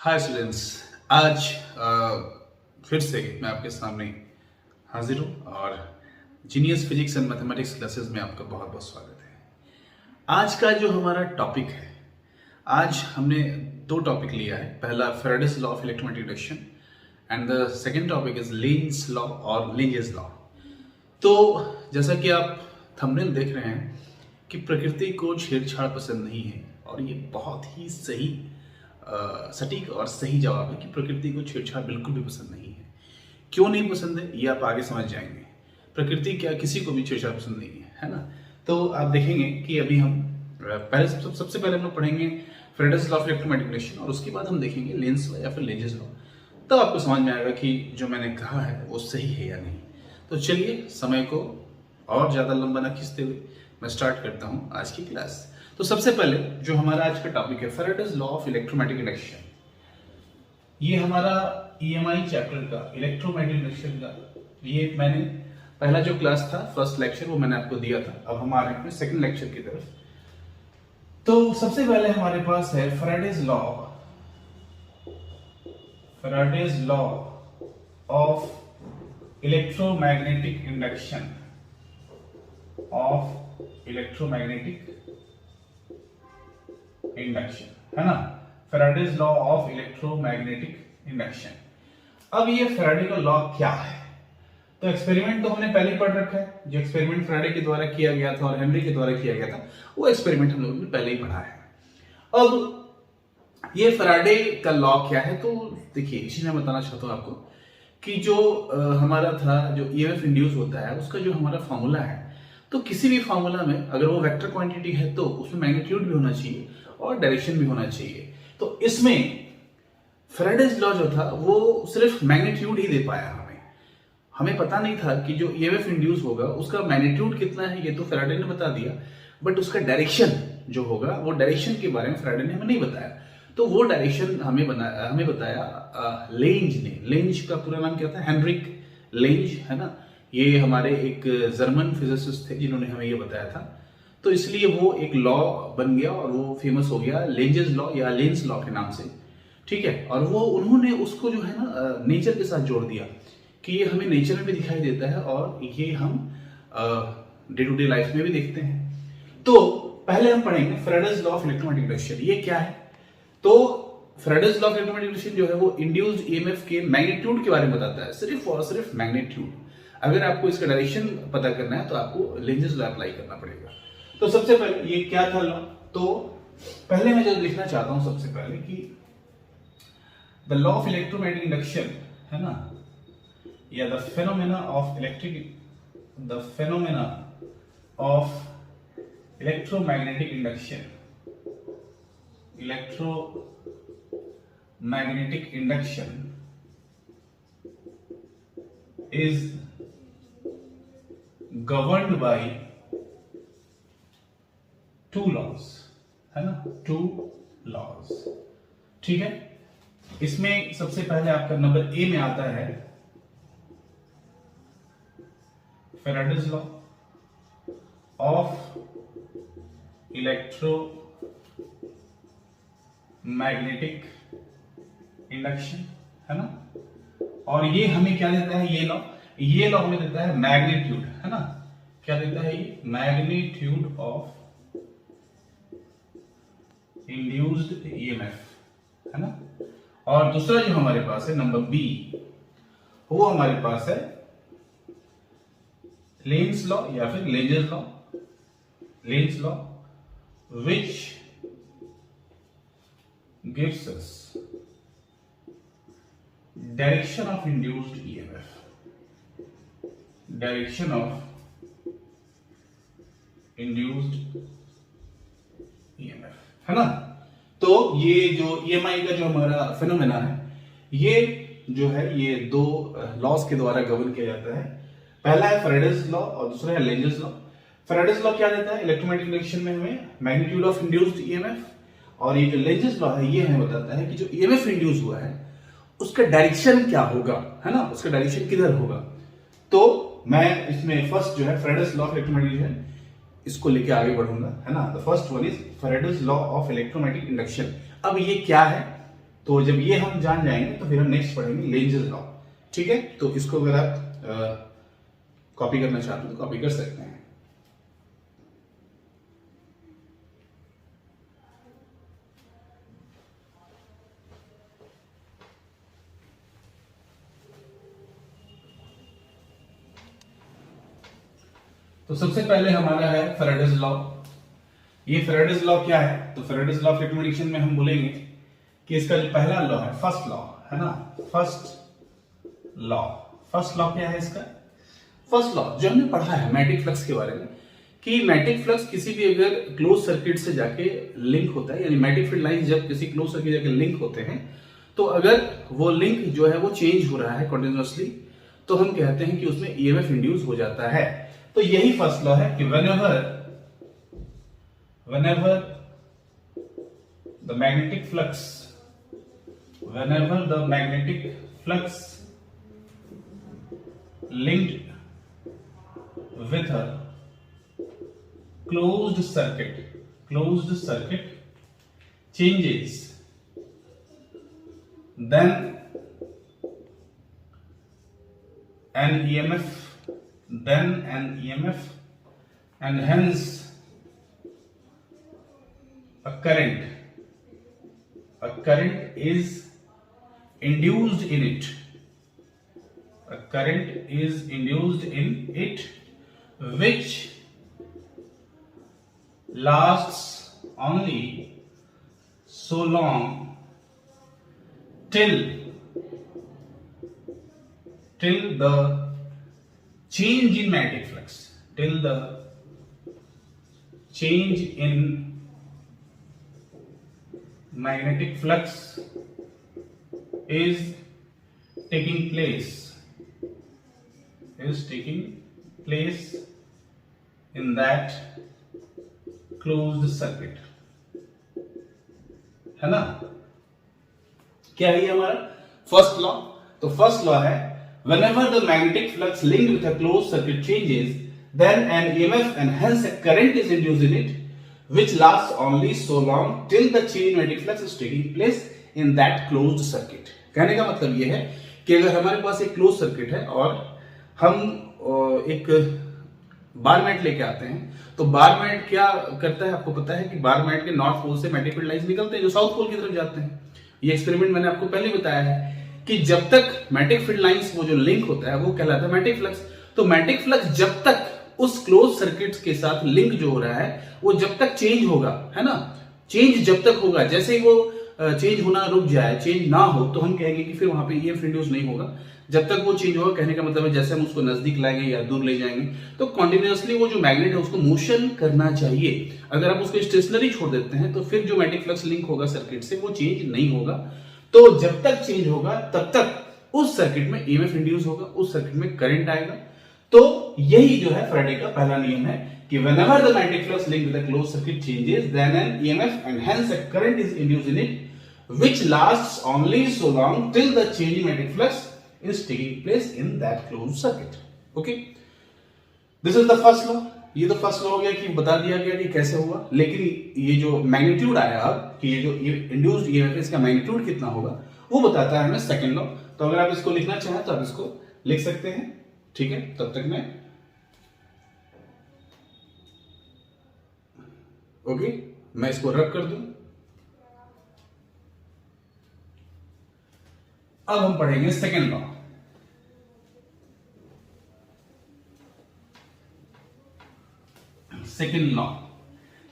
Hi students, आज फिर से मैं आपके सामने हाजिर हूँ और genius physics and mathematics classes में आपका बहुत बहुत स्वागत है। आज का जो हमारा टॉपिक है, आज हमने दो टॉपिक लिया है। पहला Faraday's law of electromagnetic induction and the second topic is Lenz law और लेंजेस लॉ। तो जैसा कि आप थंबनेल देख रहे हैं कि प्रकृति को छेड़छाड़ पसंद नहीं है, और ये बहुत ही सही सटीक और सही जवाब है कि प्रकृति को छेड़छाड़ बिल्कुल भी पसंद नहीं है। क्यों नहीं पसंद है ये आप आगे समझ जाएंगे। प्रकृति क्या किसी को भी छेड़छाड़ पसंद नहीं है ना। तो आप देखेंगे कि अभी हम पहले सबसे पहले हम लोग पढ़ेंगे Faraday's law of electromagnetic induction, और उसके बाद हम देखेंगे लेंज लॉ या फिर लेंजेस लॉ। तब आपको समझ में आएगा कि जो मैंने कहा है वो सही है या नहीं। तो चलिए समय को और ज़्यादा लंबा न खींचते हुए मैं स्टार्ट करता हूँ आज की क्लास। तो सबसे पहले जो हमारा आज का टॉपिक है Faraday's law of electromagnetic induction, ये हमारा ईएमआई चैप्टर का इलेक्ट्रोमैग्नेटिक इंडक्शन का ये मैंने पहला जो क्लास था फर्स्ट लेक्चर वो मैंने आपको दिया था। अब हम आ रहे हैं सेकंड लेक्चर की तरफ। तो सबसे पहले हमारे पास है Faraday's law of electromagnetic induction है ना। Faraday's law of electromagnetic induction. अब ये फैराडे का लॉ क्या है? तो एक्सपेरिमेंट तो हमने पहले ही पढ़ रखा है। जो एक्सपेरिमेंट फैराडे के द्वारा किया गया था और हेनरी के द्वारा किया गया था वो एक्सपेरिमेंट हम लोगों ने पहले ही पढ़ा है। अब ये फैराडे का लॉ क्या है? तो देखिए, इसी में बताना चाहता हूं आपको कि जो हमारा था जो ईएमएफ इंड्यूस होता है उसका जो हमारा फॉर्मूला है, तो किसी भी फॉर्मूला में अगर वो वेक्टर क्वांटिटी है तो उसमें मैग्नीट्यूड भी होना चाहिए और डायरेक्शन भी होना चाहिए। तो इसमें फैराडेस लॉ जो था वो सिर्फ मैग्नीट्यूड ही दे पाया। हमें पता नहीं था कि जो ईएमएफ इंड्यूस होगा उसका मैग्नीट्यूड कितना है, ये तो फैराडे ने बता दिया, बट उसका डायरेक्शन जो होगा वो डायरेक्शन के बारे में फैराडे ने हमें नहीं बताया। तो वो डायरेक्शन हमें बताया लेंज ने। लेंज का पूरा नाम क्या था? हेनरिक लेंज, है ना। ये हमारे एक जर्मन फिजिसिस्ट थे जिन्होंने हमें ये बताया था। तो इसलिए वो एक लॉ बन गया और वो फेमस हो गया लेंजेस लॉ या लेंज लॉ के नाम से, ठीक है। और वो उन्होंने उसको जो है ना नेचर के साथ जोड़ दिया कि ये हमें नेचर में भी दिखाई देता है और ये हम डे टू डे लाइफ में भी देखते हैं। तो पहले हम पढ़ेंगे Faraday's law of electromagnetic induction. ये क्या है? तो Faraday's law of electromagnetic induction जो है वो इंड्यूस्ड ईएमएफ के मैग्नीट्यूड के बारे में बताता है, सिर्फ और सिर्फ मैग्नीट्यूड। अगर आपको इसका डायरेक्शन पता करना है तो आपको लेंजेस लॉ अप्लाई करना पड़ेगा। तो सबसे पहले ये क्या था लॉ? तो पहले मैं जो लिखना चाहता हूं सबसे पहले कि the law of electromagnetic induction, है ना, या the phenomena of electromagnetic induction is governed by two laws, है ना, two laws, ठीक है। इसमें सबसे पहले आपका नंबर ए में आता है Faraday's law of electromagnetic induction, है ना। और ये हमें क्या देता है? ये लॉ हमें देता है मैग्नीट्यूड, है ना। क्या देता है ये? मैग्नीट्यूड ऑफ इंड्यूस्ड ईएमएफ, है ना। और दूसरा जो हमारे पास है नंबर बी, वो हमारे पास है लेंज लॉ या फिर Lenz law which gives us direction of induced EMF, है ना। तो ये जो ईएमआई का जो हमारा फिनोमेना है, ये जो है ये दो लॉस के द्वारा गवर्न किया जाता है। पहला है फैराडेस लॉ और दूसरा है लेंजेस लॉ। फैराडेस लॉ क्या देता है? इलेक्ट्रोमैग्नेटिक इंडक्शन में हमें मैग्नीट्यूड ऑफ इंड्यूस्ड ईएमएफ, और ये जो लेंजेस लॉ है ये हमें बताता है कि जो ईएमएफ इंड्यूस हुआ है उसका डायरेक्शन क्या होगा, है ना, उसका डायरेक्शन किधर होगा। तो मैं इसमें फर्स्ट जो है Faraday's law of electromagnetic induction, इसको लेके आगे बढ़ूंगा, है ना। The first one is Faraday's law of electromagnetic induction. अब ये क्या है? तो जब ये हम जान जाएंगे तो फिर हम नेक्स्ट पढ़ेंगे लेंजेस लॉ। ठीक है, तो इसको अगर आप कॉपी करना चाहते हो तो कॉपी कर सकते हैं। तो सबसे पहले हमारा है फैराडेज लॉ। ये फैराडेज लॉ क्या है? तो फैराडेज लॉ ऑफ इलेक्ट्रोमैग्नेटिज्म में हम बोलेंगे कि इसका जो पहला लॉ है, फर्स्ट लॉ है ना, फर्स्ट लॉ क्या है इसका? फर्स्ट लॉ जो हमने पढ़ा है मैग्नेटिक फ्लक्स के बारे में, कि मैग्नेटिक फ्लक्स किसी भी अगर क्लोज सर्किट से जाके लिंक होता है, यानी मैग्नेटिक फील्ड लाइन जब किसी क्लोज सर्किट जाके लिंक होते हैं, तो अगर वो लिंक जो है वो चेंज हो रहा है कंटिन्यूअसली, तो हम कहते हैं कि उसमें ईएमएफ इंड्यूस हो जाता है। तो यही फर्स्ट लॉ है कि whenever the magnetic flux linked with a closed circuit changes, then an EMF and hence a current is induced in it. Which lasts only so long till the change in magnetic flux, is taking place in that closed circuit, है ना? क्या है ये हमारा first law? तो first law है whenever the magnetic flux linked with a closed circuit changes, then an EMF and hence a current is induced in it, which lasts only so long till the change in magnetic flux is taking place in that closed circuit. कहने का मतलब ये है कि अगर हमारे पास एक close circuit है और हम एक बार मैट लेके आते हैं, तो बार मैट क्या करता है आपको पता है कि बार मैट के नॉर्थ पोल से मैग्नेटिक फील्ड लाइंस निकलते हैं जो साउथ पोल की तरफ जाते हैं। ये एक्सपेरिमेंट मैंने आपको पहले बताया है कि जब तक मैग्नेटिक फील्ड लाइंस वो जो लिंक होता है वो कहलाता है मैग्नेटिक फ्लक्स। तो मैग्नेटिक फ्लक्स जब तक उस क्लोज सर्किट के साथ लिंक जो हो रहा है वो जब तक चेंज होगा, है ना, चेंज जब तक होगा, जैसे ही वो चेंज होना रुक जाए, चेंज ना हो, तो हम कहेंगे कि फिर वहां पे ईएमएफ इंड्यूस नहीं होगा। जब तक वो चेंज होगा, कहने का मतलब है जैसे हम उसको नजदीक लाएंगे या दूर ले जाएंगे, तो कॉन्टिन्यूअसली वो जो मैग्नेट है उसको मोशन करना चाहिए। अगर आप उसको स्टेशनरी छोड़ देते हैं तो फिर जो मैग्नेटिक फ्लक्स लिंक होगा सर्किट से वो चेंज नहीं होगा। तो जब तक चेंज होगा तब तक उस सर्किट में ईएमएफ इंड्यूस होगा, उस सर्किट में करंट आएगा। तो यही जो है फैराडे का पहला नियम है कि whenever the magnetic flux linked with a closed circuit changes, then an EMF and hence a current is induced in it, which lasts only so long till the change in magnetic flux is taking place in that closed circuit. Okay, this is the first law. ये तो first law हो गया कि बता दिया गया कि कैसे हुआ, लेकिन ये जो मैग्नीट्यूड आया अब कि ये जो इंड्यूस्ड ईएमएफ है इसका मैग्नीट्यूड कितना होगा वो बताता है हमें सेकंड लॉ। तो अगर आप इसको लिखना चाहें तो आप इसको लिख सकते हैं। ठीक है, तब तक मैं मैं इसको रब कर दूं। अब हम पढ़ेंगे second law.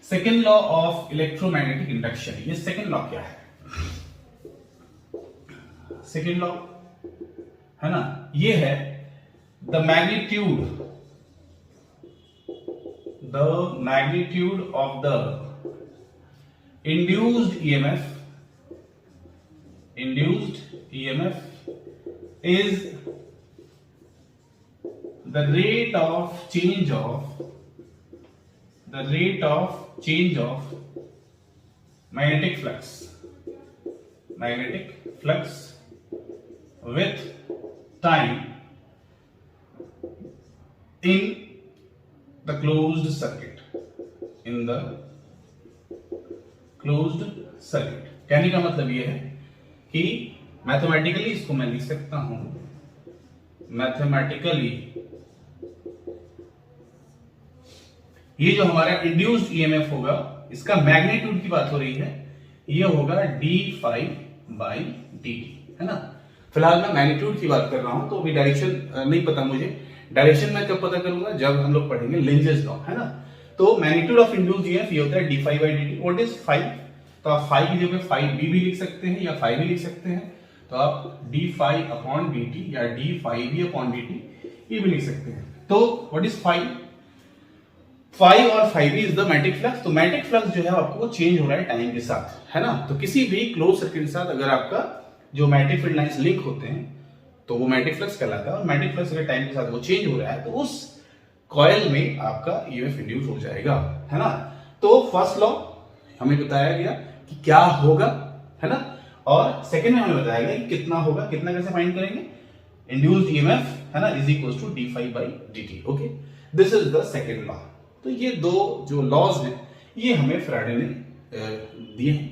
Second law of electromagnetic induction. ये सेकंड लॉ क्या है? सेकंड लॉ है ना, ये है the magnitude of the induced EMF is the rate of change of magnetic flux with time in the closed circuit. कहने का मतलब यह है कि मैथमेटिकली इसको मैं लिख सकता हूं, मैथमेटिकली ये जो हमारा इंड्यूस्ड ईएमएफ होगा इसका मैग्नीट्यूड की बात हो रही है, ये होगा d∅/dt, है ना। फिलहाल मैं मैग्नीट्यूड की बात कर रहा हूं, तो अभी डायरेक्शन नहीं पता मुझे। डायरेक्शन मैं कब पता करूंगा, जब हम लोग पढ़ेंगे लेंजेस लॉ, है ना। तो मैग्नीट्यूड ऑफ इंड्यूस्ड ईएमएफ ये होता है d∅/dt। What is phi? तो आप फाइ की जगह फाइ बी भी लिख सकते हैं या फाइ भी लिख सकते हैं। तो आप d∅/dt या d∅b/dt ये भी लिख सकते हैं। तो व्हाट इज फाइ? फाइ और phi B is the magnetic flux. तो मैग्नेटिक फ्लक्स जो है आपको वो चेंज हो रहा है टाइम के साथ, है ना। तो किसी भी क्लोज सर्किट के साथ अगर आपका जो मैग्नेटिक फील्ड लाइंस लिंक होते हैं तो वो मैग्नेटिक फ्लक्स कहलाता है, और मैग्नेटिक फ्लक्स अगर टाइम के साथ वो चेंज हो रहा है तो उस कॉइल में आपका ईएमएफ इंड्यूस हो जाएगा, है ना। तो फर्स्ट लॉ हमें बताया गया कि क्या होगा, है ना, और सेकंड में हमें बताया गया कि कितना होगा। कितना कैसे फाइंड करेंगे? इंड्यूस्ड ईएमएफ, है ना, is equal to d∅/dt। Okay, this is the second law. तो ये दो जो लॉज हैं ये हमें फैराडे ने दिए हैं।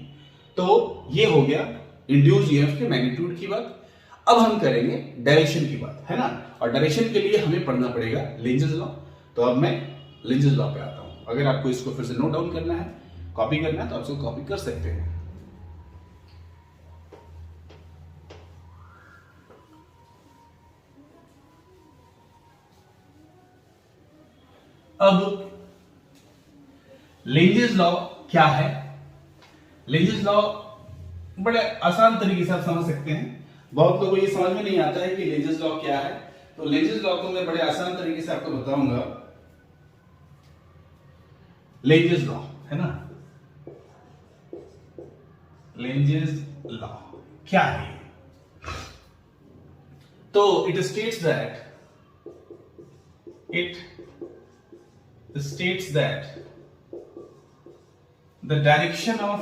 तो ये हो गया इंड्यूस्ड ईएमएफ के मैग्नीट्यूड की बात। अब हम करेंगे डायरेक्शन की बात, है ना, और डायरेक्शन के लिए हमें पढ़ना पड़ेगा लेंजेस लॉ। तो अब मैं लेंजेस लॉ पे आता हूं। अगर आपको इसको फिर से नोट डाउन करना है, कॉपी करना है, तो आप इसको कॉपी कर सकते हैं। अब लेंजेस लॉ क्या है? लेंजेस लॉ बड़े आसान तरीके से आप समझ सकते हैं। बहुत लोगों को ये समझ में नहीं आता है कि लेंजेस लॉ क्या है। तो लेंजेस लॉ को मैं बड़े आसान तरीके से आपको बताऊंगा। लेंजेस लॉ, है ना, लेंजेस लॉ क्या है? तो it states that the direction of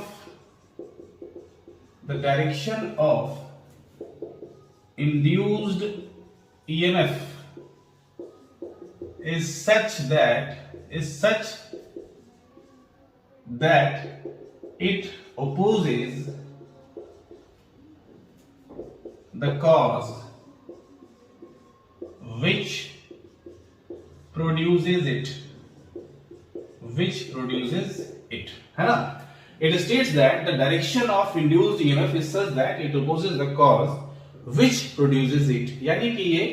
induced EMF is such that it opposes the cause which produces it, है ना। It states that the direction of induced EMF is such that it opposes the cause which produces it। यानी कि ये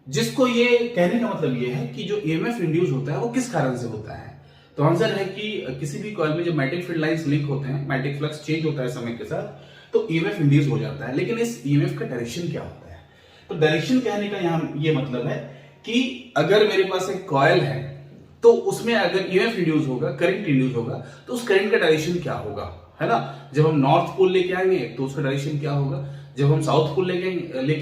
जिसको ये कहने का मतलब ये है कि जो EMF इंड्यूस होता है वो किस कारण से होता है। तो आंसर है कि किसी भी कॉइल में जब मैग्नेटिक फील्ड लाइंस लिंक होते हैं, मैग्नेटिक फ्लक्स चेंज होता है समय के साथ, तो EMF इंड्यूस हो जाता है। लेकिन इस EMF का डायरेक्शन क्या होता है? तो डायरेक्शन कहने का यहाँ ये मतलब है कि अगर मेरे पास एक कॉइल है तो उसमें अगर ईएमएफ इंड्यूस होगा, करंट इंड्यूस होगा, तो उस करंट का डायरेक्शन क्या होगा, है ना। जब हम नॉर्थ पोल लेके आएंगे तो उसका डायरेक्शन क्या होगा, जब हम साउथ पोल लेके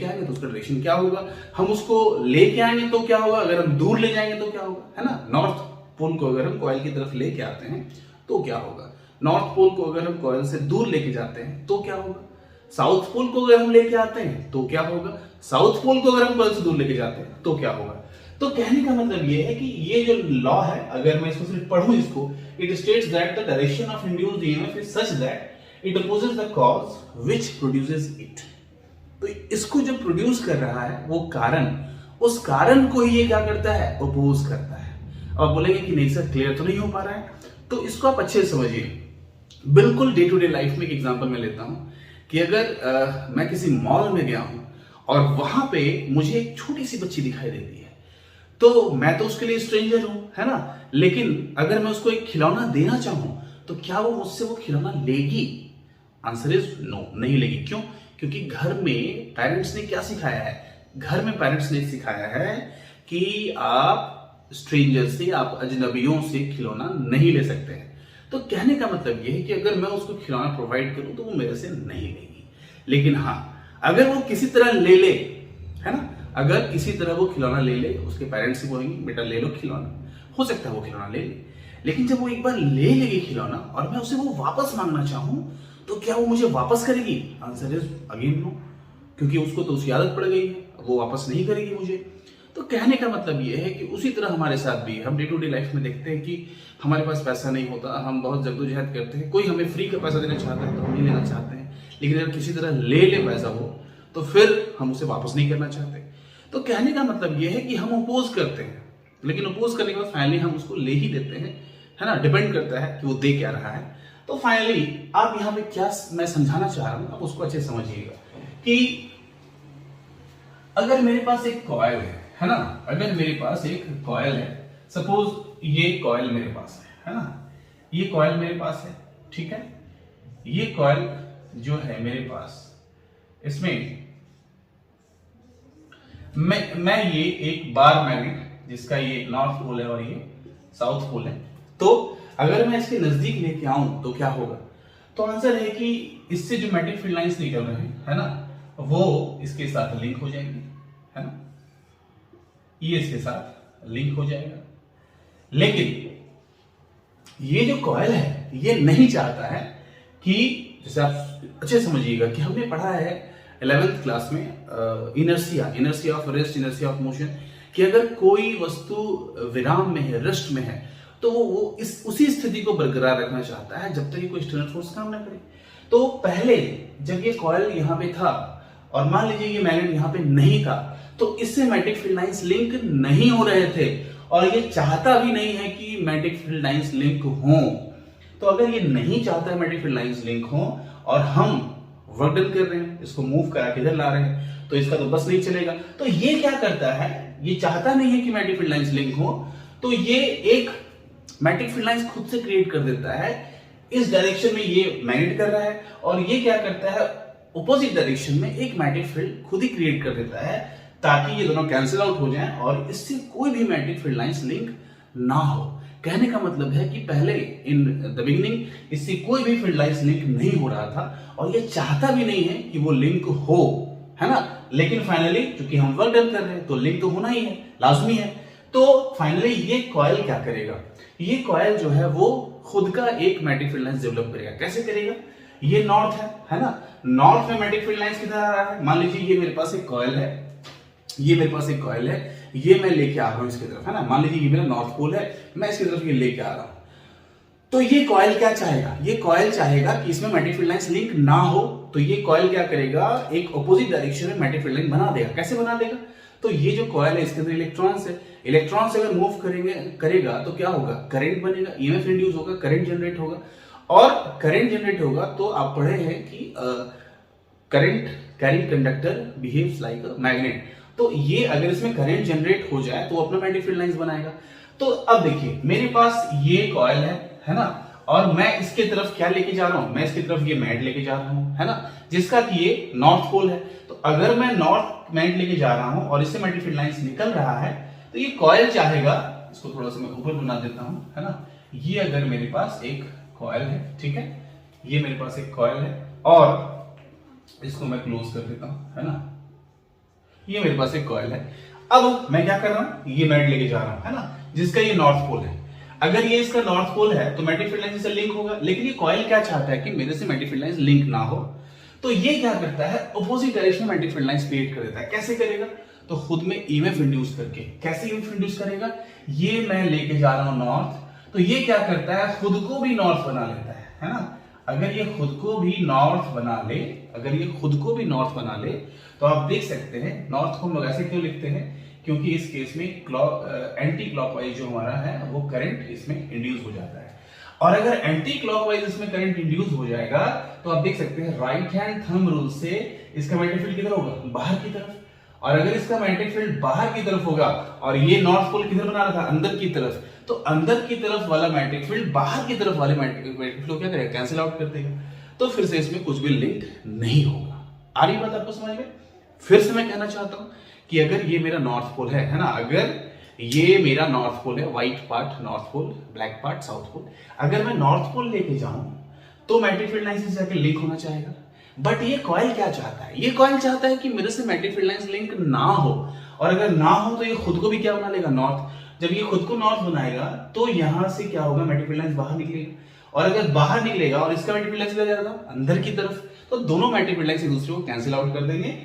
आएंगे तो उसका डायरेक्शन क्या होगा, हम उसको लेके आएंगे तो क्या होगा, अगर हम दूर ले जाएंगे तो क्या होगा, है ना। नॉर्थ पोल को अगर हम कॉइल की तरफ लेके आते हैं तो क्या होगा, नॉर्थ पोल को अगर हम कॉइल से दूर लेके जाते हैं तो क्या होगा, साउथ पोल को अगर हम लेके आते हैं तो क्या होगा, साउथ पोल को अगर हम कॉइल से दूर लेके जाते हैं तो क्या होगा। तो कहने का मतलब ये है कि ये जो लॉ है, अगर मैं इसको सिर्फ पढ़ूं इसको, it states that the direction of induced EMF is such that it opposes the cause which produces it. तो इसको जो प्रोड्यूस कर रहा है वो कारण, उस कारण को ही ये क्या करता है, अपोज करता है। अब बोलेंगे कि नहीं सर क्लियर तो नहीं हो पा रहा है, तो इसको आप अच्छे से समझिए। बिल्कुल डे टू डे लाइफ में एक एग्जांपल मैं लेता हूं कि अगर मैं किसी मॉल में गया हूं और वहां पे मुझे एक छोटी सी बच्ची दिखाई देती है, तो मैं तो उसके लिए स्ट्रेंजर हूं, है ना। लेकिन अगर मैं उसको एक खिलौना देना चाहूं तो क्या वो मुझसे वो खिलौना लेगी? आंसर इज नो, नहीं लेगी। क्यों? क्योंकि घर में पेरेंट्स ने क्या सिखाया है, घर में पेरेंट्स ने सिखाया है कि आप स्ट्रेंजर से, आप अजनबियों से खिलौना नहीं ले सकते हैं। तो कहने का मतलब यह है कि अगर मैं उसको खिलौना प्रोवाइड करूं तो वो मेरे से नहीं लेगी। लेकिन हाँ, अगर वो किसी तरह ले ले, है ना, अगर किसी तरह वो खिलौना ले ले, उसके पेरेंट्स से बोलेंगे बेटा ले लो खिलौना, हो सकता है वो खिलौना ले ले। लेकिन जब वो एक बार ले लेगी खिलौना और मैं उसे वो वापस मांगना चाहूं तो क्या वो मुझे वापस करेगी? आंसर इज अगेन नो, क्योंकि उसको तो उसकी आदत पड़ गई है, वो वापस नहीं करेगी मुझे। तो कहने का मतलब ये है कि उसी तरह हमारे साथ भी हम डे टू डे लाइफ में देखते हैं कि हमारे पास पैसा नहीं होता, हम बहुत जद्दोजहद करते हैं, कोई हमें फ्री का पैसा देना चाहता है तो हम नहीं लेना चाहते हैं। लेकिन अगर किसी तरह ले ले पैसा वो, तो फिर हम उसे वापस नहीं करना चाहते। तो कहने का मतलब ये है कि हम अपोज करते हैं, लेकिन अपोज करने के बाद फाइनली हम उसको ले ही देते हैं, है ना। डिपेंड करता है कि वो दे क्या रहा है। तो फाइनली आप यहाँ पे क्या मैं समझाना चाह रहा हूं, आप उसको अच्छे समझिएगा कि अगर मेरे पास एक कॉइल है ना, अगर मेरे पास एक कॉइल है, सपोज ये कॉइल मेरे पास है ना, ये कॉइल मेरे पास है, ठीक है। ये कॉइल जो है मेरे पास, इसमें मैं ये एक बार मैग्नेट, जिसका ये नॉर्थ पोल है और ये साउथ पोल है, तो अगर मैं इसके नजदीक लेके आऊं तो क्या होगा, तो आंसर है कि इससे जो मैग्नेटिक फील्ड लाइंस निकल रहे हैं, है ना, वो इसके साथ लिंक हो जाएंगी, है ना, ये इसके साथ लिंक हो जाएगा। लेकिन ये जो कॉइल है ये नहीं चाहता है कि, जैसे आप अच्छे समझिएगा कि हमने पढ़ा है 11th क्लास में inertia of rest, inertia of motion, कि अगर कोई वस्तु विराम में है, रेस्ट में है, तो वो उसी स्थिति को बरकरार रखना चाहता है जब तक कि कोई एक्सटर्नल फोर्स काम ना करे। तो पहले जब ये कॉइल यहाँ पे था और मान लीजिए ये मैग्नेट यहाँ पे नहीं था, तो इससे मैग्नेटिक फील्ड लाइंस लिंक नहीं हो रहे थे और ये चाहता भी नहीं है कि मैग्नेटिक फील्ड लाइंस लिंक हों। तो अगर ये नहीं चाहता है मैग्नेटिक फील्ड लाइंस लिंक हों और हम वर्क डन कर रहे हैं, इसको मूव करा के इधर ला रहे हैं, तो इसका तो बस नहीं चलेगा। तो ये क्या करता है, ये चाहता नहीं है कि मैग्नेटिक फील्ड लाइंस लिंक हो, तो ये एक मैग्नेटिक फील्ड लाइंस खुद से क्रिएट कर देता है। इस डायरेक्शन में ये मैग्नेट कर रहा है और ये क्या करता है, ऑपोजिट डायरेक्शन में एक मैग्नेटिक फील्ड खुद ही क्रिएट कर देता है, ताकि ये दोनों कैंसिल आउट हो जाएं और इससे कोई भी मैग्नेटिक फील्ड लाइंस लिंक ना हो। कहने का मतलब है कि पहले इन द बिगिनिंग इससे कोई भी फील्ड लाइंस लिंक नहीं हो रहा था और ये चाहता भी नहीं है कि वो लिंक हो, है ना। लेकिन फाइनली चूंकि हम वर्क डन कर रहे हैं तो लिंक तो होना ही है, लाजमी है। तो फाइनली ये कॉइल क्या करेगा, ये कॉइल जो है वो खुद का एक मैग्नेटिक फील्ड लाइंस डेवलप करेगा। कैसे करेगा, ये नॉर्थ है ना, नॉर्थ में मैग्नेटिक फील्ड लाइंस किधर आ रहा है, मान लीजिए ये मेरे पास एक कॉइल है, ये मेरे पास एक कॉइल है, ये मैं लेके आ रहा हूं इसकी तरफ, है ना, मान लीजिए ये मेरा नॉर्थ पोल है, मैं इसकी तरफ ये लेके आ रहा हूं। तो ये कॉइल क्या चाहेगा, ये कॉइल चाहेगा कि इसमें मैग्नेटिक फील्ड लाइंस लिंक ना हो, तो ये कॉइल क्या करेगा, एक ऑपोजिट डायरेक्शन में मैग्नेटिक फील्ड लाइन बना देगा। कैसे बना देगा, तो ये जो कॉइल है इसके अंदर इलेक्ट्रॉन्स है, इलेक्ट्रॉन्स अगर मूव करेगा तो क्या होगा, करंट बनेगा, ईएमएफ इंड्यूस होगा, करंट जनरेट होगा, और करंट जनरेट होगा तो आप पढ़े हैं कि current carrying conductor behaves like a magnet. तो ये अगर इसमें करंट जनरेट हो जाए तो अपना मैग्नेटिक फील्ड लाइंस बनाएगा। तो अब देखिए मेरे पास ये कॉइल है ना, और मैं इसके तरफ क्या लेके जा रहा हूं, मैं इसकी तरफ ये मैग्नेट लेके जा रहा हूं, है ना, जिसका कि ये नॉर्थ पोल है। तो अगर मैं नॉर्थ मैग्नेट लेके जा रहा हूं और इससे मैग्नेटिक फील्ड लाइंस निकल रहा है, तो ये कॉइल चाहेगा, इसको थोड़ा सा मैं ऊपर बना देता हूं, है ना, ये अगर मेरे पास एक कॉइल है, ठीक है, ये मेरे पास एक कॉइल है और इसको मैं क्लोज कर देता हूं, है ना, ये मेरे पास एक कॉइल है। अब मैं क्या कर रहा हूं, ये मैग्नेट लेके जा रहा हूं, है ना, जिसका ये नॉर्थ पोल है। अगर ये इसका नॉर्थ पोल है तो मैग्नेटिक फील्ड लाइंस से लिंक होगा, लेकिन ये कॉइल क्या चाहता है कि मेरे से मैग्नेटिक फील्ड लाइंस लिंक ना हो। तो ये क्या करता है, ऑपोजिट डायरेक्शन में मैग्नेटिक फील्ड लाइंस क्रिएट कर देता है। कैसे करेगा, तो खुद में ईएमएफ इंड्यूस करके। कैसे ईएमएफ इंड्यूस करेगा, ये मैं लेके जा रहा हूं नॉर्थ, तो ये क्या करता है, खुद को भी नॉर्थ बना लेता है ना। अगर ये खुद को भी नॉर्थ बना ले, अगर ये खुद को भी नॉर्थ बना ले, तो आप देख सकते हैं नॉर्थ को हम लोग ऐसे क्यों लिखते हैं, क्योंकि इस केस में एंटी क्लॉकवाइज जो हमारा है वो करंट इसमें इंड्यूस हो जाता है। और अगर एंटी क्लॉकवाइज इसमें करंट इंड्यूस हो जाएगा तो आप देख सकते हैं राइट हैंड थंब रूल से इसका मैग्नेटिक फील्ड किधर होगा, बाहर की तरफ। और अगर इसका मैग्नेटिक फील्ड बाहर की तरफ होगा और ये नॉर्थ पोल किधर बना रहा था, अंदर की तरफ, तो अंदर की तरफ वाला मैग्नेटिक फील्ड बाहर की तरफ वाले मैग्नेटिक फील्ड को क्या करेगा, कैंसिल आउट कर देगा। तो फिर से इसमें कुछ भी लिंक नहीं होगा। आ रही बात आपको समझ में। फिर से मैं कहना चाहता हूं कि अगर ये मेरा नॉर्थ पोल है ना, अगर ये मेरा नॉर्थ पोल है, white part north pole, black part south pole, अगर मैं नॉर्थ पोल लेके जाऊं तो मैग्नेटिक फील्ड लाइन से जाकर लिंक होना चाहेगा। बट ये कॉइल क्या चाहता है, ये कॉइल चाहता है कि मेरे से मैग्नेटिक फील्ड लाइंस लिंक ना हो, और अगर ना हो तो ये खुद को भी क्या बना लेगा, नॉर्थ। जब ये खुद को नॉर्थ बनाएगा तो यहां से क्या होगा, मैग्नेटिक फील्ड लाइंस बाहर निकलेगा, और अगर बाहर निकलेगा और इसका मैग्नेटिक फील्ड लाइंस किधर जाएगा, अंदर की तरफ, तो दोनों मैग्नेटिक फील्ड लाइंस एक दूसरे को कैंसिल आउट कर देंगे।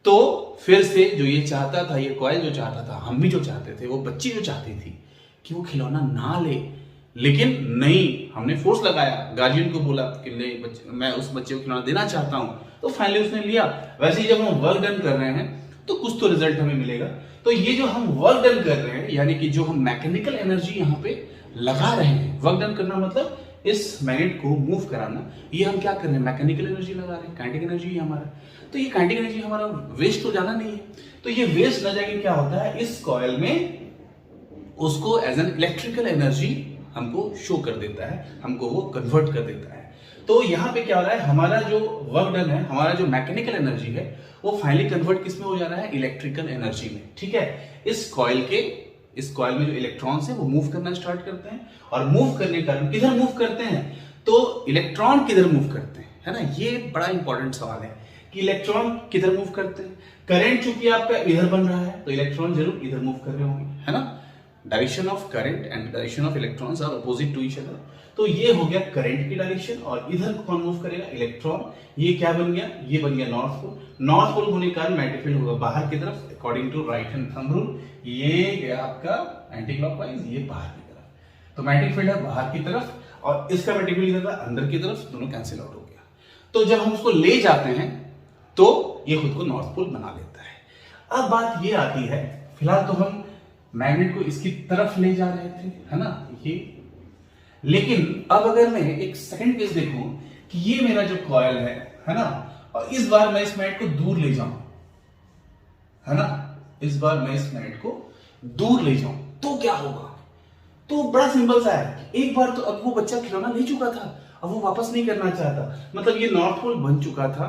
तो फिर से जो ये चाहता था, ये कॉइल जो चाहता था, हम भी जो चाहते थे, वो बच्ची जो चाहती थी कि वो खिलौना ना ले, लेकिन नहीं, हमने फोर्स लगाया, गार्जियन को बोला कि नहीं बच्चे, मैं उस बच्चे को खिलौना देना चाहता हूं, तो फाइनली उसने लिया। वैसे ही जब हम वर्क डन कर रहे हैं तो कुछ तो रिजल्ट हमें मिलेगा। तो ये जो हम वर्क डन कर रहे हैं, यानी कि जो हम मैकेनिकल एनर्जी यहाँ पे लगा रहे हैं, वर्क डन करना मतलब इस मैग्नेट को मूव कराना, ये हम क्या कर रहे हैं, मैकेनिकल एनर्जी लगा रहे हैं, काइनेटिक एनर्जी है हमारा। तो ये काइनेटिक एनर्जी हमारा वेस्ट तो जाना नहीं है, तो ये वेस्ट न जाके क्या होता है, इस कॉइल में उसको एज एन इलेक्ट्रिकल एनर्जी हमको शो कर देता है, हमको वो कन्वर्ट कर देता है। तो यहाँ पे क्या हो रहा है, हमारा जो वर्क डन है, हमारा जो मैकेनिकल एनर्जी है, वो फाइनली कन्वर्ट किस में हो जा रहा है, इलेक्ट्रिकल एनर्जी में। ठीक है, इस कॉइल में जो इलेक्ट्रॉन्स है वो मूव करना स्टार्ट करते हैं, और मूव करने के कारण किधर मूव करते हैं, तो इलेक्ट्रॉन किधर मूव करते हैं, है ना। ये बड़ा इंपॉर्टेंट सवाल है कि इलेक्ट्रॉन किधर मूव करते हैं। करंट चूंकि आपका इधर बन रहा है, तो इलेक्ट्रॉन जरूर इधर मूव कर रहे होंगे, है ना। Direction of current and direction of electrons are opposite to each other. तो ये हो गया करंट की डायरेक्शन, और इधर कौन मूव करेगा, इलेक्ट्रॉन। ये क्या बन गया, ये बन गया नॉर्थ पोल। नॉर्थ पोल होने के कारण मैग्नेटिक फील्ड होगा बाहर की तरफ, according to right hand thumb rule. ये गया आपका एंटी क्लॉकवाइज, ये बाहर की तरफ। तो मैग्नेटिक फील्ड है बाहर की तरफ, और इसका मैग्नेटिक फील्ड इधर था अंदर की तरफ, दोनों कैंसिल आउट हो गया। तो जब हम उसको ले जाते हैं तो ये खुद को नॉर्थ पोल बना लेता है। अब बात ये आती है, फिलहाल तो हम मैग्नेट को इसकी तरफ ले जा रहे थे, है ना, ये। लेकिन अब अगर मैं एक सेकंड केस देखूं कि ये मेरा जो कॉइल है ना, और इस बार मैं इस मैग्नेट को दूर ले जाऊं, है ना, इस बार मैं इस मैग्नेट को दूर ले जाऊं, तो क्या होगा। तो बड़ा सिंपल सा है, एक बार तो अब वो बच्चा खिलौना ले चुका था, अब वो वापस नहीं करना चाहता, मतलब ये नॉर्थ पोल बन चुका था।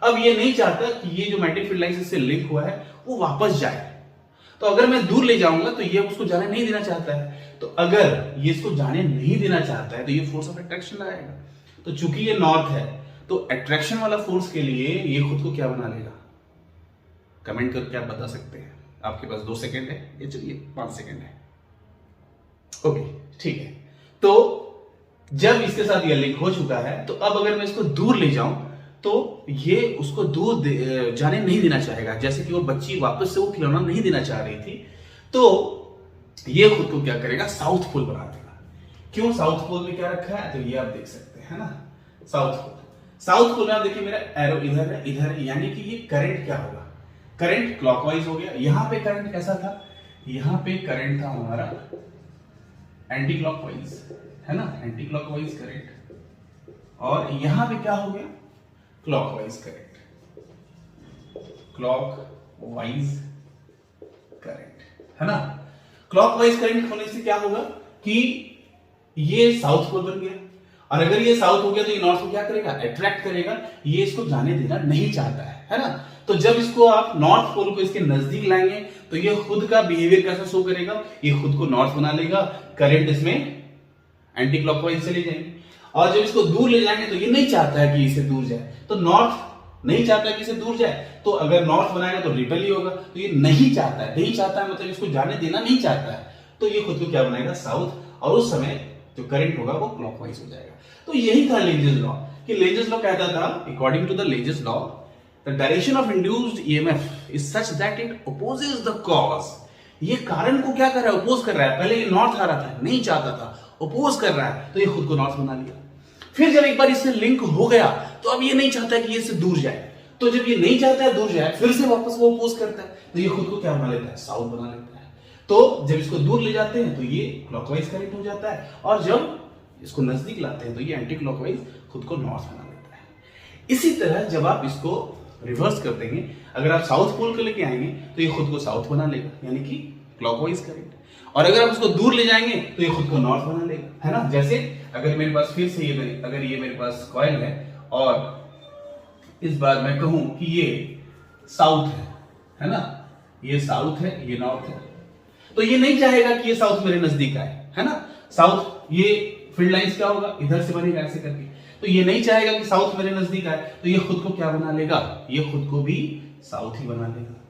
अब ये नहीं चाहता कि ये जो मैग्नेटिक फील्ड लाइन से लिंक हुआ है वो वापस जाए। तो अगर मैं दूर ले जाऊंगा तो ये उसको जाने नहीं देना चाहता है, तो अगर ये इसको जाने नहीं देना चाहता है तो ये फोर्स ऑफ अट्रैक्शन लगाएगा। तो चूंकि ये नॉर्थ है, तो अट्रैक्शन वाला फोर्स के लिए ये खुद को क्या बना लेगा, कमेंट करके आप बता सकते हैं। आपके पास 2 सेकंड है, ये चलिए 5 सेकंड है, ओके ठीक है। तो जब इसके साथ ये लिंक हो चुका है, तो अब अगर मैं इसको दूर ले जाऊं तो ये उसको दूर जाने नहीं देना चाहेगा। जैसे कि वो बच्ची वापस से वो खिलौना नहीं देना चाह रही थी, तो ये खुद को क्या करेगा, साउथ पोल बना देगा। क्यों, साउथ पोल में क्या रखा है, तो ये आप देख सकते हैं ना, साउथ पोल। साउथ पोल में आप देखिए मेरा एरो इधर है, इधर है, यानी कि ये करंट क्या होगा, करंट क्लॉकवाइज हो गया। यहां पे करंट कैसा था, यहां पे करंट था हमारा एंटी क्लॉकवाइज, है ना, एंटी क्लॉकवाइज करंट, और यहां पे क्या हो गया, क्लॉकवाइज करंट, क्लॉकवाइज करंट, है ना। क्लॉकवाइज करंट होने से क्या होगा कि ये साउथ पोल बन गया, और अगर ये साउथ हो गया तो ये नॉर्थ को क्या करेगा, अट्रैक्ट करेगा, ये इसको जाने देना नहीं चाहता है ना। तो जब इसको आप नॉर्थ पोल को इसके नजदीक लाएंगे तो ये खुद का बिहेवियर कैसा शो करेगा, ये खुद को नॉर्थ बना लेगा, करंट इसमें एंटी क्लॉकवाइज चले जाएंगे। और जब इसको दूर ले जाएंगे तो ये नहीं चाहता है कि इसे दूर जाए, तो नॉर्थ नहीं चाहता है कि इसे दूर जाए, तो अगर नॉर्थ बनाएगा तो रिपेल ही होगा, तो ये नहीं चाहता है, नहीं चाहता है मतलब इसको जाने देना नहीं चाहता है, तो ये खुद को क्या बनाएगा, साउथ, और उस समय जो करंट होगा वो क्लॉकवाइज हो जाएगा। तो यही था लेंजेस लॉ, कि लेंजेस लॉ कहता था, according to the Lenz's law, the direction of induced EMF is such that it opposes the cause. ये कारण को क्या कर रहा है, अपोज कर रहा है। पहले ये नॉर्थ आ रहा था, नहीं चाहता था, अपोज कर रहा है, तो ये खुद को नॉर्थ बना लिया। फिर जब एक बार इससे लिंक हो गया तो अब ये नहीं चाहता कि ये इससे दूर जाए, तो जब ये नहीं चाहता है दूर जाए, फिर से वापस वो अपोज करता है, तो ये खुद को क्या बना लेता है, साउथ बना लेता है। तो जब इसको दूर ले जाते हैं तो ये क्लॉकवाइज करंट हो जाता है, और जब इसको नजदीक लाते हैं तो ये एंटी क्लॉकवाइज खुद को नॉर्थ बना लेता है। इसी तरह जब आप इसको रिवर्स कर देंगे, अगर आप साउथ पोल को लेके आएंगे तो ये खुद को साउथ बना लेगा, यानी कि क्लॉकवाइज करंट, और अगर आप इसको दूर ले जाएंगे तो ये खुद को नॉर्थ बना लेगा, है ना। जैसे अगर मेरे पास फिर से अगर ये मेरे पास कॉइल है और इस बार मैं कहूं कि ये साउथ है ना, ये साउथ है, ये नॉर्थ है, तो ये नहीं चाहेगा कि ये साउथ मेरे नजदीक आए, है ना। साउथ, ये फील्ड लाइंस क्या होगा, इधर से बनेगा ऐसे करके, तो ये नहीं चाहेगा कि साउथ मेरे नजदीक आए, तो ये खुद को क्या बना लेगा, ये खुद को भी साउथ ही बना लेगा,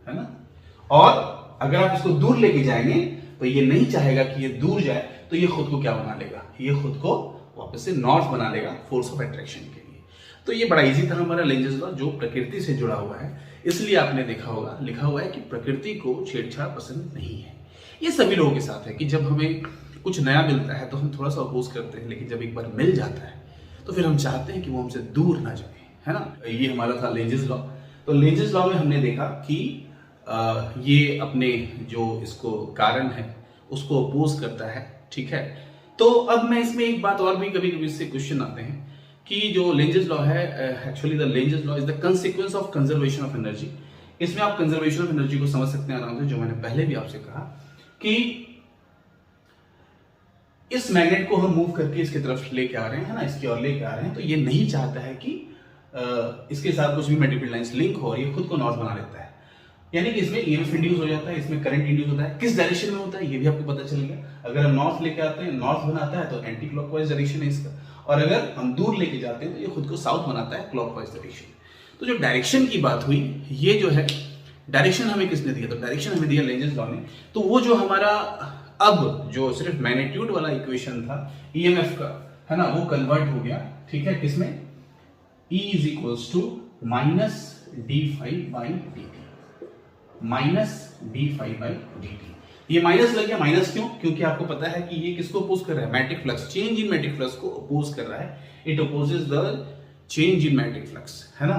है ना। और अगर आप इसको दूर लेके जाएंगे तो ये नहीं चाहेगा कि ये दूर जाए, तो ये खुद को क्या बना लेगा, ये खुद को वापस से नॉर्थ बना लेगा फोर्स ऑफ अट्रैक्शन के लिए। तो ये बड़ा इजी था हमारा लेंजेस लॉ, जो प्रकृति से जुड़ा हुआ है। इसलिए आपने देखा होगा लिखा हुआ है कि प्रकृति को छेड़छाड़ पसंद नहीं है। ये सभी लोगों के साथ है कि जब हमें कुछ नया मिलता है तो हम थोड़ा सा अपोज करते हैं, लेकिन जब एक बार मिल जाता है तो फिर हम चाहते हैं कि वो हमसे दूर ना जाए, है ना। ये हमारा था लेंजेस लॉ। तो लेंजेस लॉ में हमने देखा कि ये अपने जो इसको कारण है उसको अपोज करता है, ठीक है। तो अब मैं इसमें एक बात और भी कभी कभी इससे क्वेश्चन आते हैं कि जो लेंजेस लॉ है, actually the Lenz's law is the consequence of conservation of energy. इसमें आप कंजर्वेशन ऑफ एनर्जी को समझ सकते हैं आराम से, जो मैंने पहले भी आपसे कहा कि इस मैग्नेट को हम मूव करके इसकी तरफ लेके आ रहे हैं, है ना, इसकी ओर लेके आ रहे हैं, तो ये नहीं चाहता है कि इसके साथ कुछ भी मल्टीपल लाइंस लिंक हो और ये खुद को नॉर्थ बना लेता है, यानी कि इसमें ईएमएफ इंड्यूस हो जाता है, इसमें करंट इंड्यूस होता है। किस डायरेक्शन में होता है ये भी आपको पता चल गया। अगर हम नॉर्थ लेके आते हैं, नॉर्थ बनाता है तो एंटी क्लॉकवाइज डायरेक्शन है इसका, और अगर हम दूर लेके जाते हैं तो ये खुद को साउथ बनाता है, क्लॉकवाइज डायरेक्शन। तो जो डायरेक्शन की बात हुई, ये जो है डायरेक्शन हमें किसने दिया, तो डायरेक्शन हमें दिया लेंजेस लॉ ने। तो वो जो हमारा अब जो सिर्फ मैग्नीट्यूड वाला इक्वेशन था ईएमएफ का, है ना, वो कन्वर्ट हो गया, ठीक है, किसमें, E is equals to minus D five by D T, minus D five by D T. ये माइनस लग गया, माइनस क्यों, क्योंकि आपको पता है कि ये किसको अपोज कर रहा है, magnetic flux, change in magnetic flux को अपोज कर रहा है। It opposes the change in magnetic flux, है ना।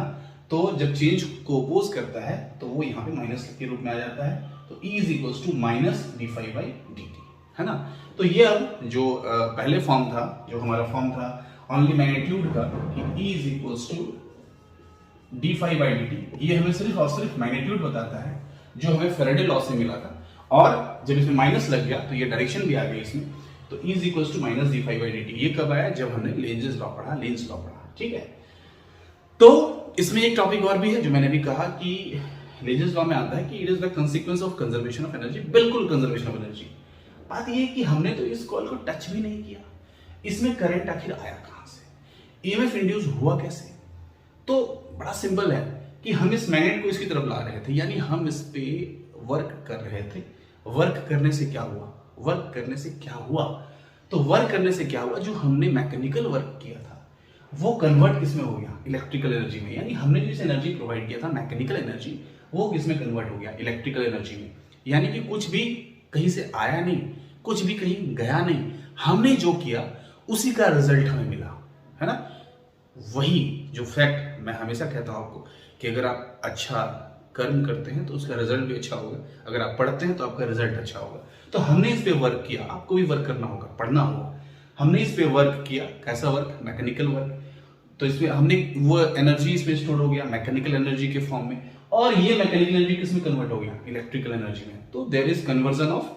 तो जब चेंज को अपोज करता है तो वो यहाँ पे माइनस के रूप में आ जाता है। तो E is equals to minus D five by D T, है ना। तो ये अब जो पहले फॉर्म था, जो हमारा फॉर्म था ओनली मैग्नीट्यूड का, कि E is equals to D five by D T, ये हमें सिर्फ और सिर्फ मैग्नीट्यूड बताता है जो हमें फैराडे लॉ से मिला था। और जब इसमें माइनस लग गया तो ये डायरेक्शन भी आ गई इसमें। तो E is equals to minus D five by D T, ये कब आया, जब हमने लेंजेस लॉ पढ़ा, लेंज लॉ पढ़ा, ठीक है। तो इसमें एक टॉपिक और भी है जो मैंने भी कहा कि लेंजेस लॉ में आता है कि it is the consequence of conservation of energy. बिल्कुल कंजर्वेशन ऑफ एनर्जी। बात ये कि हमने तो इस कॉइल को टच भी नहीं किया, इसमें करंट आखिर आया कहां से, ईएमएफ इंड्यूस हुआ कैसे। तो बड़ा सिंपल है कि हम इस मैग्नेट को इसकी तरफ ला रहे थे, यानी हम इस पे वर्क कर रहे थे। वर्क करने से क्या हुआ, वर्क करने से क्या हुआ, तो वर्क करने से क्या हुआ, जो हमने मैकेनिकल वर्क किया था वो कन्वर्ट किसमें हो गया, इलेक्ट्रिकल एनर्जी में। यानी हमने जिस एनर्जी प्रोवाइड किया था मैकेनिकल एनर्जी, वो किसमें कन्वर्ट हो गया, इलेक्ट्रिकल एनर्जी में। यानी कि कुछ भी कहीं से आया नहीं, कुछ भी कहीं गया नहीं, हमने जो किया उसी का रिजल्ट हमें मिला, है ना। वही जो फैक्ट मैं हमेशा कहता हूं आपको कि अगर आप अच्छा कर्म करते हैं तो उसका रिजल्ट भी अच्छा होगा, अगर आप पढ़ते हैं तो आपका रिजल्ट अच्छा होगा। तो हमने इस पे वर्क किया, आपको भी वर्क करना होगा, पढ़ना होगा। हमने इस पे वर्क किया, कैसा वर्क, मैकेनिकल वर्क। तो इसमें हमने वो एनर्जी इसमें स्टोर हो गया मैकेनिकल एनर्जी के फॉर्म में, और ये मैकेनिकल एनर्जी किस में कन्वर्ट हो गया, इलेक्ट्रिकल एनर्जी में। तो there is conversion of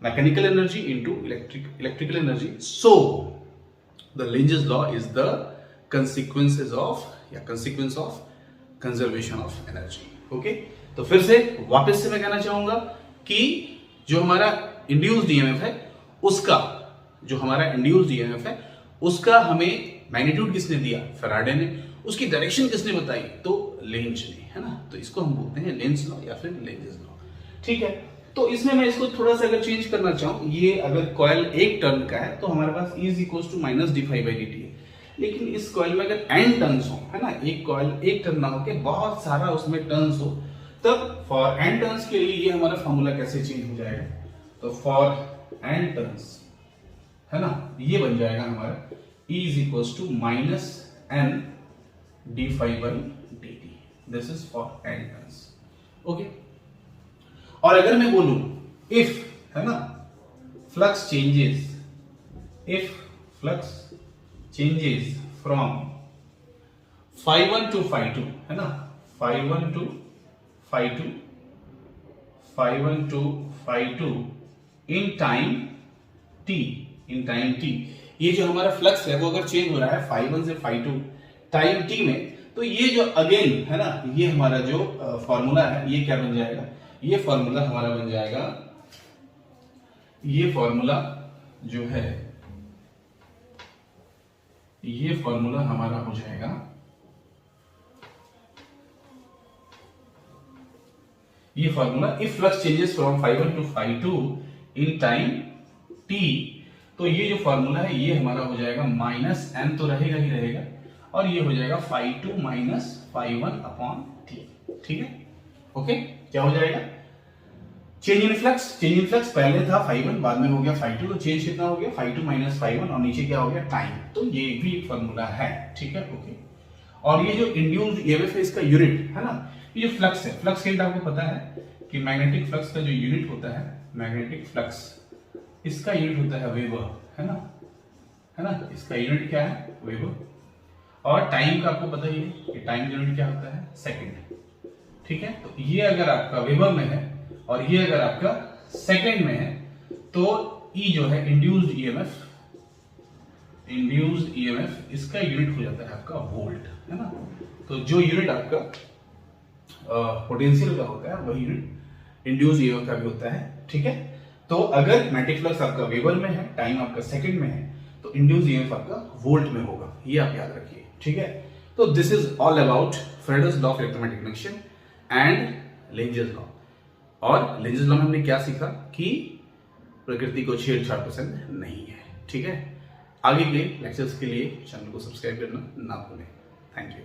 mechanical energy into electrical energy. So the Lenz's law is the consequences of या consequence of conservation of energy. Okay, तो फिर से वापस से मैं कहना चाहूंगा कि जो हमारा इंड्यूस्ड ईएमएफ है, उसका जो हमारा इंड्यूस्ड ईएमएफ है उसका हमें मैग्नीट्यूड किसने दिया, फैराडे ने। उसकी डायरेक्शन किसने बताई, तो लेंज ने, है ना। तो इसको हम बोलते हैं लेंज लॉ या फिर लेंजेस लॉ, ठीक है। तो इसमें मैं इसको थोड़ा सा अगर चेंज करना चाहूं, ये अगर कॉइल एक टर्न का है तो हमारे पास E is equals to minus D five by D T है। लेकिन इस कॉइल में अगर n टर्न्स हो, है ना, एक कॉइल एक टर्न ना होके बहुत सारा उसमें टर्न्स हो, तब फॉर n टर्न्स के लिए ये हमारा फॉर्मूला कैसे चेंज हो जाएगा, तो फॉर n टर्न्स, है ना, ये बन जाएगा हमारा E is equals to minus n D five by D T. This is for n turns, okay. और अगर मैं बोलूं इफ, है ना, flux changes, if flux changes from phi 1 to phi 2, है ना, phi 1 to phi 2, phi 1 to phi 2 in time t, in time t, ये जो हमारा फ्लक्स है वो अगर चेंज हो रहा है phi 1 से phi 2 टाइम t में, तो ये जो अगेन, है ना, ये हमारा जो फॉर्मूला है ये क्या बन जाएगा, ये फॉर्मूला हमारा बन जाएगा, ये फॉर्मूला जो है, ये फॉर्मूला हमारा हो जाएगा, ये formula if flux changes from phi 1 to phi 2 in time t, तो ये जो फॉर्मूला है ये हमारा हो जाएगा माइनस n, तो रहेगा ही रहेगा, और ये हो जाएगा phi 2 minus phi 1 upon t, ठीक है, ओके। क्या हो जाएगा, चेंज इन फ्लक्स पहले था φ1 बाद में हो गया φ2, तो चेंज कितना हो गया φ2 माइनस φ1 और नीचे क्या हो गया टाइम। तो ये भी एक फॉर्मूला है, ठीक है, ओके। और ये जो इंड्यूस्ड ईएमएफ है इसका यूनिट है ना, ये जो फ्लक्स है, फ्लक्स का आपको पता है कि मैग्नेटिक फ्लक्स का जो यूनिट होता है, मैग्नेटिक फ्लक्स इसका यूनिट होता है वेबर, है ना, इसका यूनिट क्या है वेबर। और टाइम का आपको पता ही है कि टाइम यूनिट क्या होता है सेकंड, ठीक है। तो ये अगर आपका वेबर में है और ये अगर आपका सेकंड में है तो ई जो है इंड्यूस्ड ईएमएफ इसका यूनिट हो जाता है आपका वोल्ट, है ना। तो जो यूनिट आपका पोटेंशियल का होता है वही यूनिट इंड्यूस्ड ईएमएफ का भी होता है, ठीक है। तो अगर मैग्नेटिक फ्लक्स आपका वेबर में है, टाइम आपका सेकंड में है, तो इंड्यूस्ड ईएमएफ आपका वोल्ट में होगा, ये आप याद रखिए, ठीक है। तो this is all about Faraday's law of electromagnetic induction and Lenz's law. और लेंजेस लॉ में हमने क्या सीखा कि प्रकृति को छेड़छाड़ पसंद नहीं है, ठीक है। आगे के लेक्चर्स के लिए चैनल को सब्सक्राइब करना ना भूलें। Thank you.